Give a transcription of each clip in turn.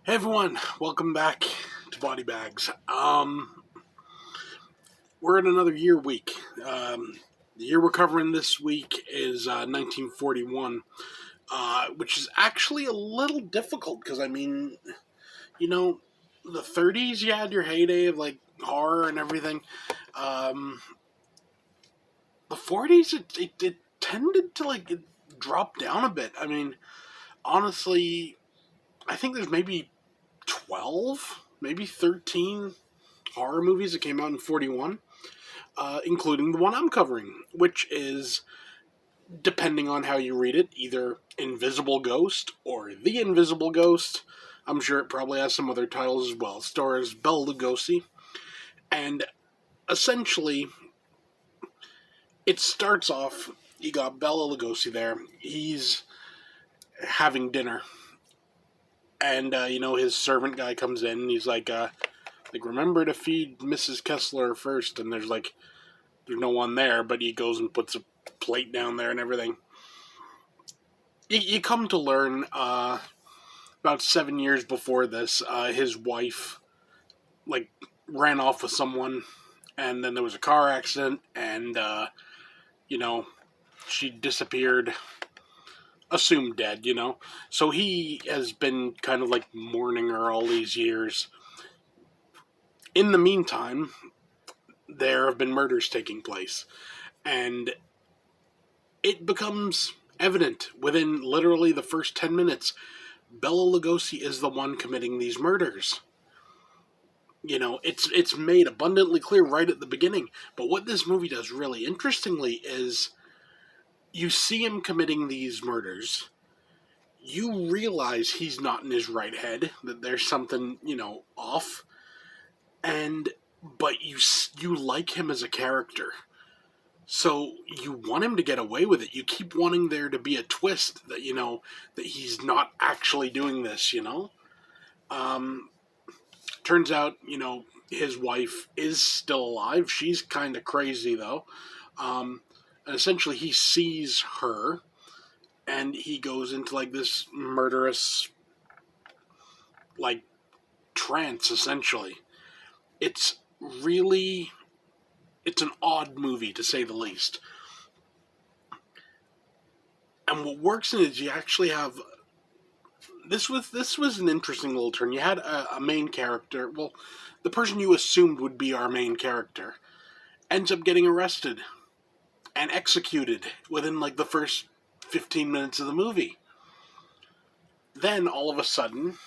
Hey everyone, welcome back to Body Bags. We're in another year week. The year we're covering this week is 1941, which is actually a little difficult because, you know, the 30s, you had your heyday of like horror and everything. Um, the 40s, it tended to drop down a bit. Honestly, I think there's maybe 12, maybe 13 horror movies that came out in 41, including the one I'm covering, which is, depending on how you read it, either Invisible Ghost or The Invisible Ghost. I'm sure it probably has some other titles as well. It stars Bela Lugosi, and essentially, it starts off, you got Bela Lugosi there. He's having dinner, and, his servant guy comes in, and he's remember to feed Mrs. Kessler first, and there's no one there, but he goes and puts a plate down there and everything. You come to learn, about 7 years before this, his wife, ran off with someone, and then there was a car accident, and, she disappeared, assumed dead, So he has been kind of mourning her all these years. In the meantime, there have been murders taking place, and it becomes evident within literally the first 10 minutes Bela Lugosi is the one committing these murders. It's made abundantly clear right at the beginning. But what this movie does really interestingly is you see him committing these murders. You realize he's not in his right head, that there's something, off. But you like him as a character. So you want him to get away with it. You keep wanting there to be a twist that, that he's not actually doing this, Turns out, his wife is still alive. She's kind of crazy, though. And essentially, he sees her, and he goes into, this murderous, trance, essentially. It's really... It's an odd movie, to say the least. And what works in it is you actually have... This was an interesting little turn. You had a main character. Well, the person you assumed would be our main character ends up getting arrested and executed within the first 15 minutes of the movie. Then all of a sudden,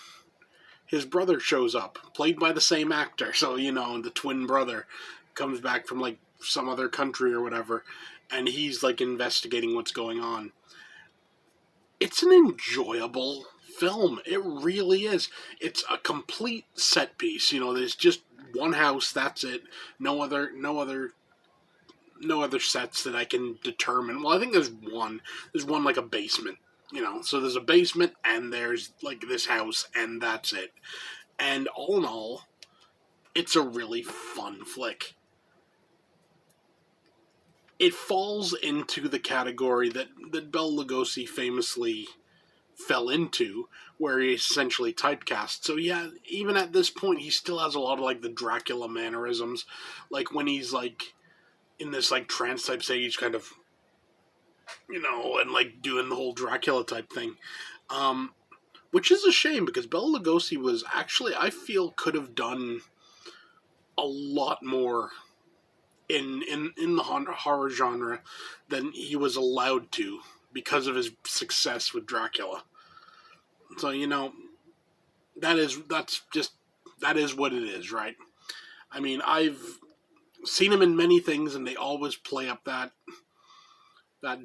his brother shows up, played by the same actor. So, the twin brother comes back from some other country or whatever, and he's investigating what's going on. It's an enjoyable film. It really is. It's a complete set piece. There's just one house. That's it. No other sets that I can determine. Well, I think there's one. There's one a basement. So there's a basement and there's this house and that's it. And all in all, it's a really fun flick. It falls into the category that Bela Lugosi famously fell into, where he essentially typecast. So yeah, even at this point, he still has a lot of the Dracula mannerisms, when he's in this trance type stage, kind of, and doing the whole Dracula type thing, which is a shame because Bela Lugosi was actually, I feel, could have done a lot more in the horror genre than he was allowed to because of his success with Dracula. So, that is what it is, right? I've seen him in many things, and they always play up that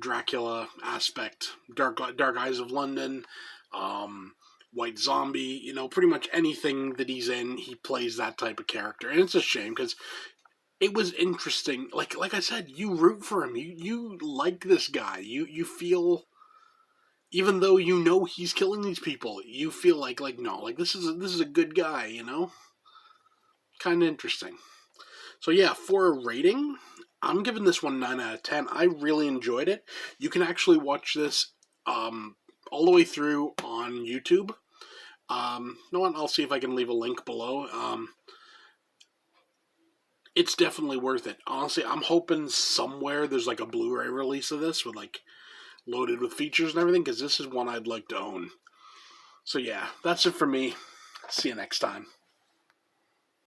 Dracula aspect. Dark Eyes of London, White Zombie, pretty much anything that he's in, he plays that type of character. And it's a shame, because it was interesting. Like I said, you root for him. You like this guy. You feel... Even though he's killing these people, you feel no, this is a good guy, Kind of interesting. So yeah, for a rating, I'm giving this one 9 out of 10. I really enjoyed it. You can actually watch this all the way through on YouTube. No one. I'll see if I can leave a link below. It's definitely worth it. Honestly, I'm hoping somewhere there's like a Blu-ray release of this with like loaded with features and everything, because this is one I'd like to own. So yeah, that's it for me. See you next time.